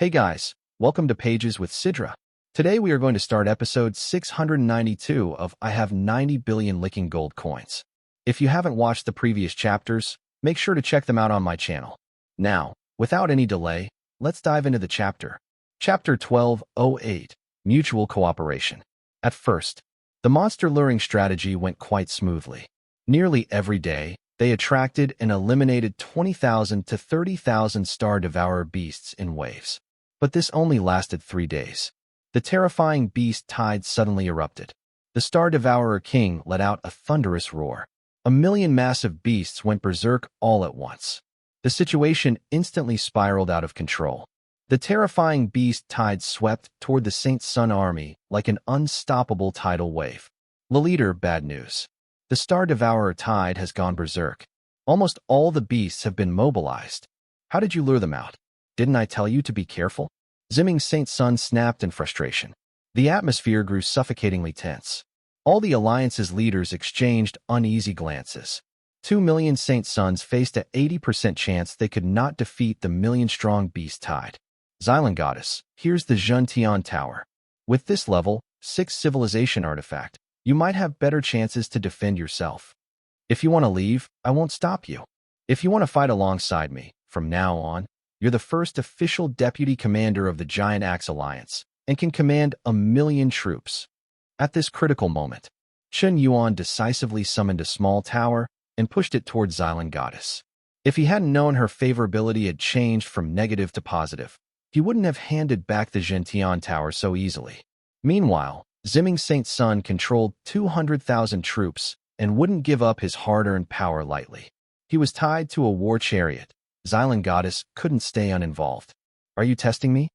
Hey guys, welcome to Pages with Sidra. Today we are going to start episode 692 of I Have 90 Billion Licking Gold Coins. If you haven't watched the previous chapters, make sure to check them out on my channel. Now, without any delay, let's dive into the chapter. Chapter 12:08, Mutual Cooperation. At first, the monster luring strategy went quite smoothly. Nearly every day, they attracted and eliminated 20,000 to 30,000 Star Devourer beasts in waves. But this only lasted 3 days. The terrifying beast tide suddenly erupted. The Star Devourer King let out a thunderous roar. 1,000,000 massive beasts went berserk all at once. The situation instantly spiraled out of control. The terrifying beast tide swept toward the Saint Sun army like an unstoppable tidal wave. The leader, bad news. The Star Devourer tide has gone berserk. Almost all the beasts have been mobilized. How did you lure them out? Didn't I tell you to be careful? Zimming Saint Sun snapped in frustration. The atmosphere grew suffocatingly tense. All the Alliance's leaders exchanged uneasy glances. 2 million Saint Suns faced an 80% chance they could not defeat the million-strong beast tide. Xylan Goddess, here's the Tian Tower. With this level 6 civilization artifact, you might have better chances to defend yourself. If you want to leave, I won't stop you. If you want to fight alongside me, from now on, you're the first official deputy commander of the Giant Axe Alliance and can command 1,000,000 troops. At this critical moment, Chen Yuan decisively summoned a small tower and pushed it toward Xylan Goddess. If he hadn't known her favorability had changed from negative to positive, he wouldn't have handed back the Tian Tower so easily. Meanwhile, Zimming Saint Sun controlled 200,000 troops and wouldn't give up his hard-earned power lightly. He was tied to a war chariot. Xylan Goddess couldn't stay uninvolved. Are you testing me?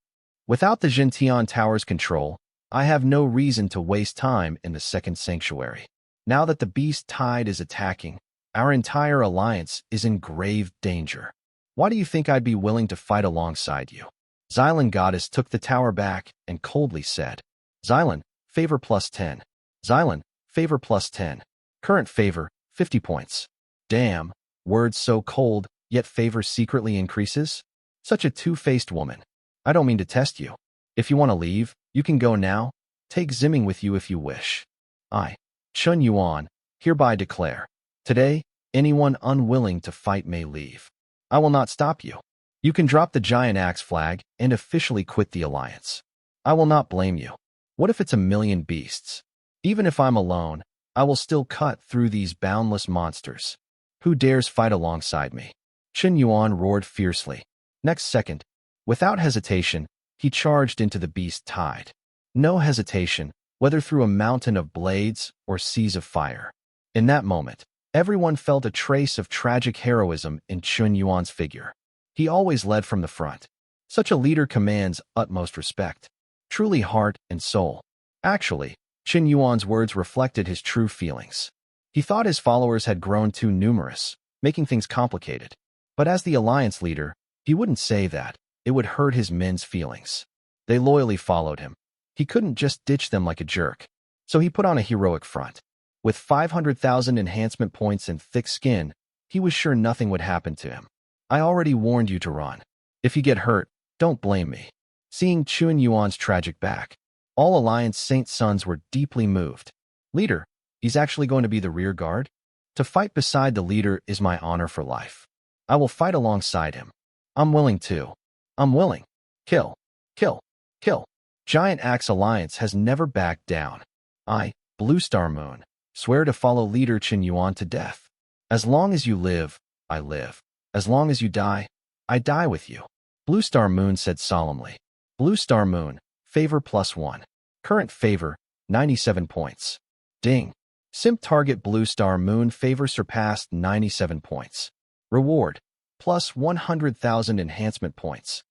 Without the Tian Tower's control, I have no reason to waste time in the second sanctuary. Now that the beast tide is attacking, our entire alliance is in grave danger. Why do you think I'd be willing to fight alongside you? Xylan Goddess took the tower back and coldly said, Xylan, favor +10. Xylan, favor +10. Current favor, 50 points. Damn, words so cold, yet favor secretly increases? Such a two-faced woman. I don't mean to test you. If you want to leave, you can go now. Take Zimming with you if you wish. I, Chen Yuan, hereby declare, today, anyone unwilling to fight may leave. I will not stop you. You can drop the Giant Axe flag and officially quit the alliance. I will not blame you. What if it's 1,000,000 beasts? Even if I'm alone, I will still cut through these boundless monsters. Who dares fight alongside me? Chen Yuan roared fiercely. Next second, without hesitation, he charged into the beast tide. No hesitation, whether through a mountain of blades or seas of fire. In that moment, everyone felt a trace of tragic heroism in Chen Yuan's figure. He always led from the front. Such a leader commands utmost respect. Truly heart and soul. Actually, Chen Yuan's words reflected his true feelings. He thought his followers had grown too numerous, making things complicated. But as the alliance leader, he wouldn't say that. It would hurt his men's feelings. They loyally followed him. He couldn't just ditch them like a jerk. So he put on a heroic front. With 500,000 enhancement points and thick skin, he was sure nothing would happen to him. I already warned you to run. If you get hurt, don't blame me. Seeing Chen Yuan's tragic back, all Alliance Saint Suns were deeply moved. Leader, he's actually going to be the rear guard? To fight beside the leader is my honor for life. I will fight alongside him. I'm willing to. I'm willing. Kill. Kill. Kill. Giant Axe Alliance has never backed down. I, Blue Star Moon, swear to follow leader Chen Yuan to death. As long as you live, I live. As long as you die, I die with you. Blue Star Moon said solemnly. Blue Star Moon, favor +1. Current favor, 97 points. Ding. Simp target Blue Star Moon favor surpassed 97 points. Reward, +100,000 enhancement points.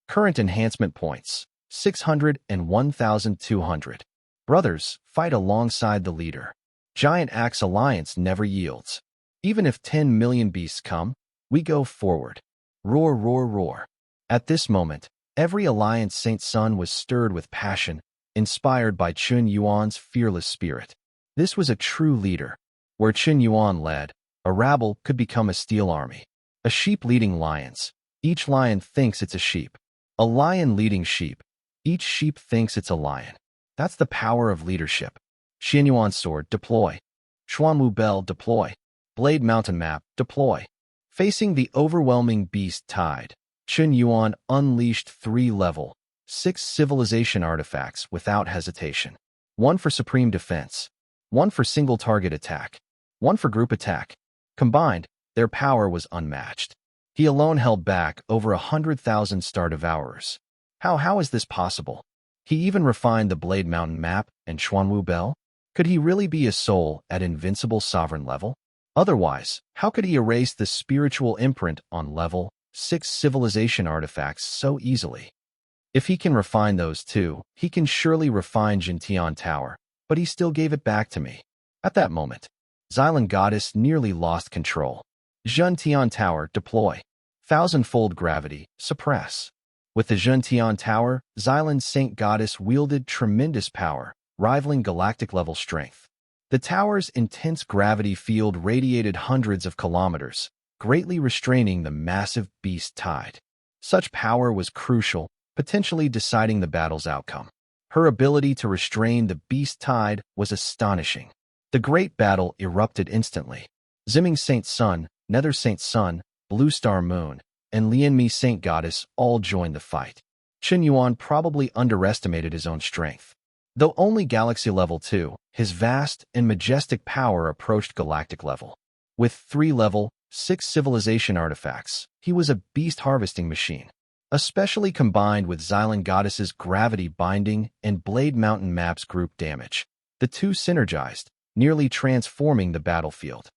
Current enhancement points, 601,200. Brothers, fight alongside the leader. Giant Axe Alliance never yields. Even if 10 million beasts come, we go forward. Roar, roar, roar. At this moment, every Alliance Saint Sun was stirred with passion, inspired by Chen Yuan's fearless spirit. This was a true leader. Where Chen Yuan led, a rabble could become a steel army. A sheep leading lions. Each lion thinks it's a sheep. A lion leading sheep. Each sheep thinks it's a lion. That's the power of leadership. Chen Yuan sword, deploy. Xuanwu bell, deploy. Blade mountain map, deploy. Facing the overwhelming beast tide, Chen Yuan unleashed 3-level, 6 civilization artifacts without hesitation. 1 for supreme defense, 1 for single target attack, 1 for group attack. Combined, their power was unmatched. He alone held back over 100,000 Star Devourers. How is this possible? He even refined the Blade Mountain map and Xuanwu Bell? Could he really be a soul at invincible sovereign level? Otherwise, how could he erase the spiritual imprint on level 6 civilization artifacts so easily? If he can refine those too, he can surely refine Tian Tower, but he still gave it back to me. At that moment, Xylan Goddess nearly lost control. Tian Tower, deploy. 1,000-fold gravity, suppress. With the Tian Tower, Xylan Saint Goddess wielded tremendous power, rivaling galactic-level strength. The tower's intense gravity field radiated hundreds of kilometers, greatly restraining the massive beast tide. Such power was crucial, potentially deciding the battle's outcome. Her ability to restrain the beast tide was astonishing. The great battle erupted instantly. Ziming Saint Sun, Nether Saint Sun, Blue Star Moon, and Lianmi Saint Goddess all joined the fight. Chen Yuan probably underestimated his own strength. Though only Galaxy Level 2, his vast and majestic power approached Galactic level. With 3-level, 6 civilization artifacts, he was a beast harvesting machine. Especially combined with Xylan Goddess's gravity binding and Blade Mountain map's group damage. The two synergized, nearly transforming the battlefield.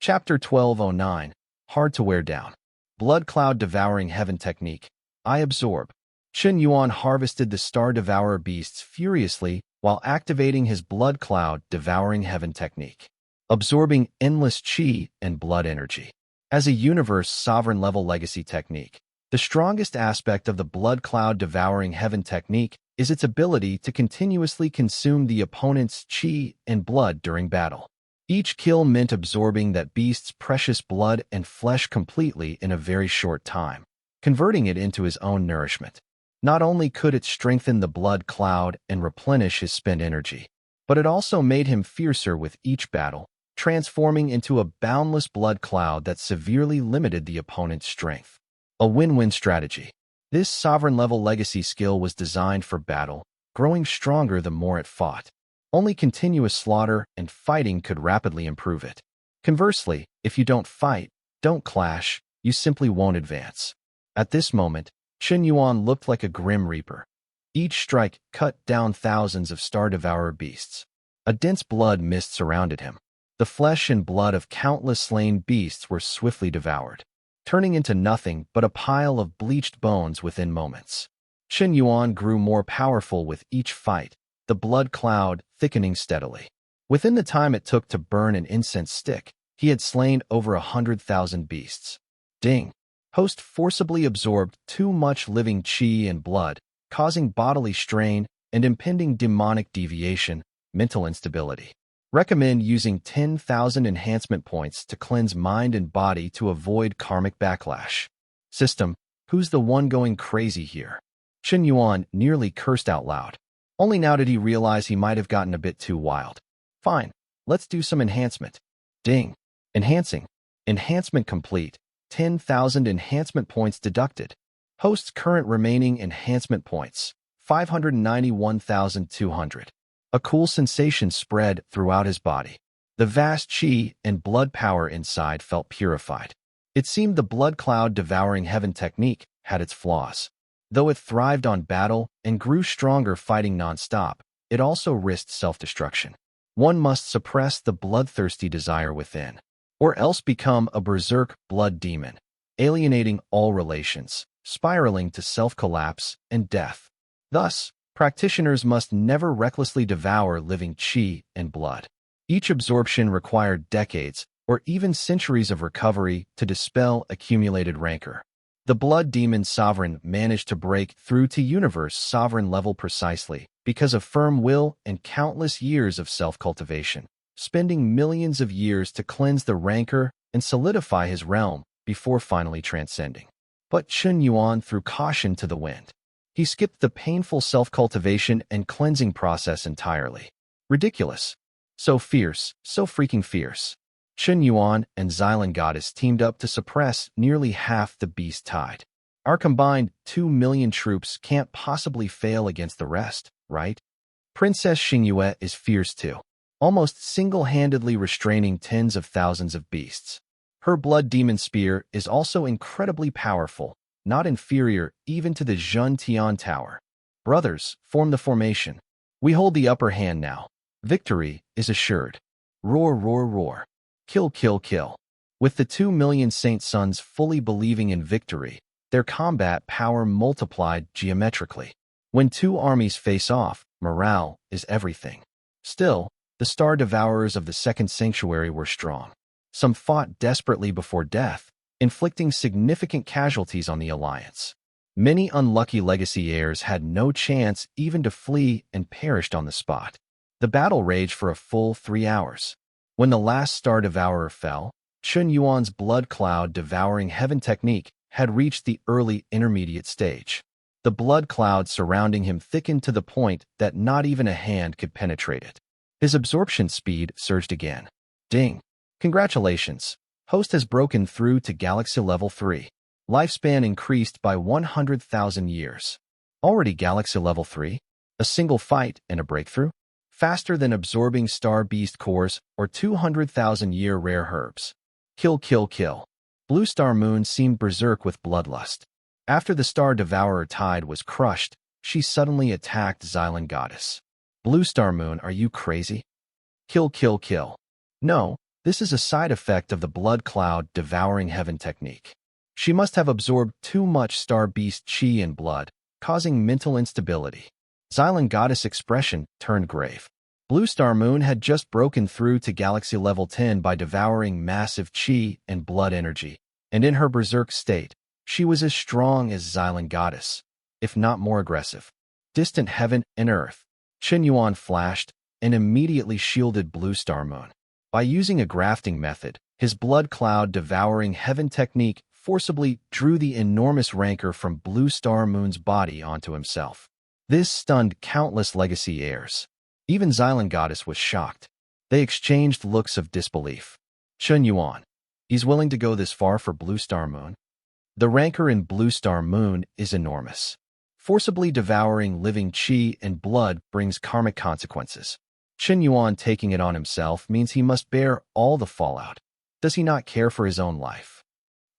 Chapter 1209, Hard to Wear Down. Blood Cloud Devouring Heaven Technique. I absorb. Chen Yuan harvested the Star Devourer beasts furiously while activating his Blood Cloud Devouring Heaven technique, absorbing endless qi and blood energy. As a universe sovereign level legacy technique, the strongest aspect of the Blood Cloud Devouring Heaven technique is its ability to continuously consume the opponent's qi and blood during battle. Each kill meant absorbing that beast's precious blood and flesh completely in a very short time, converting it into his own nourishment. Not only could it strengthen the blood cloud and replenish his spent energy, but it also made him fiercer with each battle, transforming into a boundless blood cloud that severely limited the opponent's strength. A win-win strategy. This sovereign-level legacy skill was designed for battle, growing stronger the more it fought. Only continuous slaughter and fighting could rapidly improve it. Conversely, if you don't fight, don't clash, you simply won't advance. At this moment, Chen Yuan looked like a grim reaper. Each strike cut down thousands of Star Devourer beasts. A dense blood mist surrounded him. The flesh and blood of countless slain beasts were swiftly devoured, turning into nothing but a pile of bleached bones within moments. Chen Yuan grew more powerful with each fight, the blood cloud thickening steadily. Within the time it took to burn an incense stick, he had slain over 100,000 beasts. Ding! Host forcibly absorbed too much living qi and blood, causing bodily strain and impending demonic deviation, mental instability. Recommend using 10,000 enhancement points to cleanse mind and body to avoid karmic backlash. System, who's the one going crazy here? Chen Yuan nearly cursed out loud. Only now did he realize he might have gotten a bit too wild. Fine, let's do some enhancement. Ding. Enhancing. Enhancement complete. 10,000 enhancement points deducted. Host's current remaining enhancement points, 591,200. A cool sensation spread throughout his body. The vast qi and blood power inside felt purified. It seemed the blood cloud devouring heaven technique had its flaws. Though it thrived on battle and grew stronger fighting non-stop, it also risked self-destruction. One must suppress the bloodthirsty desire within, or else become a berserk blood demon, alienating all relations, spiraling to self-collapse and death. Thus, practitioners must never recklessly devour living qi and blood. Each absorption required decades or even centuries of recovery to dispel accumulated rancor. The Blood Demon Sovereign managed to break through to universe sovereign level precisely because of firm will and countless years of self-cultivation, spending millions of years to cleanse the rancor and solidify his realm before finally transcending. But Chen Yuan threw caution to the wind. He skipped the painful self-cultivation and cleansing process entirely. Ridiculous. So fierce, so freaking fierce. Chen Yuan and Xylan Goddess teamed up to suppress nearly half the beast tide. Our combined 2 million troops can't possibly fail against the rest, right? Princess Xingyue is fierce too, almost single-handedly restraining tens of thousands of beasts. Her blood demon spear is also incredibly powerful, not inferior even to the Zhun Tian Tower. Brothers, form the formation. We hold the upper hand now. Victory is assured. Roar, roar, roar. Kill, kill, kill. With the 2 million Saint Sons fully believing in victory, their combat power multiplied geometrically. When two armies face off, morale is everything. Still, the Star Devourers of the Second Sanctuary were strong. Some fought desperately before death, inflicting significant casualties on the alliance. Many unlucky legacy heirs had no chance even to flee and perished on the spot. The battle raged for a full 3 hours. When the last Star Devourer fell, Chen Yuan's blood cloud devouring heaven technique had reached the early intermediate stage. The blood cloud surrounding him thickened to the point that not even a hand could penetrate it. His absorption speed surged again. Ding! Congratulations! Host has broken through to Galaxy Level 3. Lifespan increased by 100,000 years. Already Galaxy Level 3? A single fight and a breakthrough? Faster than absorbing Star Beast cores or 200,000-year rare herbs. Kill, kill, kill. Blue Star Moon seemed berserk with bloodlust. After the Star Devourer tide was crushed, she suddenly attacked Xylan Goddess. Blue Star Moon, are you crazy? Kill, kill, kill. No, this is a side effect of the blood cloud devouring heaven technique. She must have absorbed too much Star Beast chi and blood, causing mental instability. Xylan Goddess' expression turned grave. Blue Star Moon had just broken through to Galaxy Level 10 by devouring massive chi and blood energy, and in her berserk state, she was as strong as Xylan Goddess, if not more aggressive. Distant heaven and earth. Chen Yuan flashed and immediately shielded Blue Star Moon. By using a grafting method, his blood cloud devouring heaven technique forcibly drew the enormous rancor from Blue Star Moon's body onto himself. This stunned countless legacy heirs. Even Xylan Goddess was shocked. They exchanged looks of disbelief. Chen Yuan. He's willing to go this far for Blue Star Moon? The rancor in Blue Star Moon is enormous. Forcibly devouring living chi and blood brings karmic consequences. Chen Yuan taking it on himself means he must bear all the fallout. Does he not care for his own life?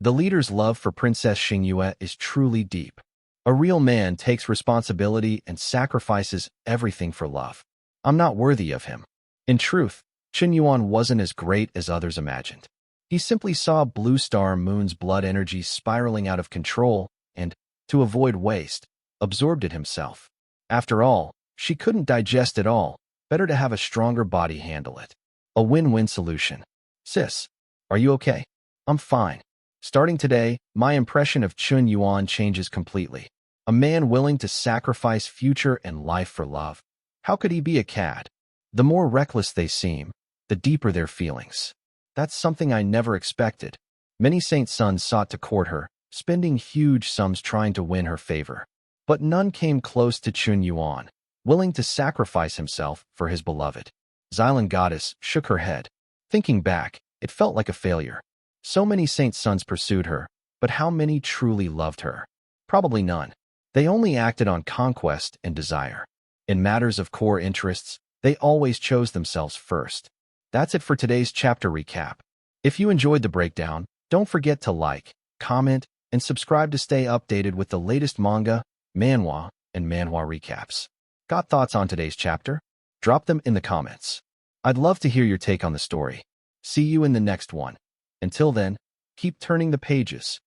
The leader's love for Princess Xingyue is truly deep. A real man takes responsibility and sacrifices everything for love. I'm not worthy of him. In truth, Chen Yuan wasn't as great as others imagined. He simply saw Blue Star Moon's blood energy spiraling out of control and, to avoid waste, absorbed it himself. After all, she couldn't digest it all. Better to have a stronger body handle it. A win-win solution. Sis, are you okay? I'm fine. Starting today, my impression of Chen Yuan changes completely. A man willing to sacrifice future and life for love. How could he be a cad? The more reckless they seem, the deeper their feelings. That's something I never expected. Many Saint Sons sought to court her, spending huge sums trying to win her favor. But none came close to Chen Yuan, willing to sacrifice himself for his beloved. Xylan Goddess shook her head. Thinking back, it felt like a failure. So many Saint Sons pursued her, but how many truly loved her? Probably none. They only acted on conquest and desire. In matters of core interests, they always chose themselves first. That's it for today's chapter recap. If you enjoyed the breakdown, don't forget to like, comment, and subscribe to stay updated with the latest manga, manhwa, and manhwa recaps. Got thoughts on today's chapter? Drop them in the comments. I'd love to hear your take on the story. See you in the next one. Until then, keep turning the pages.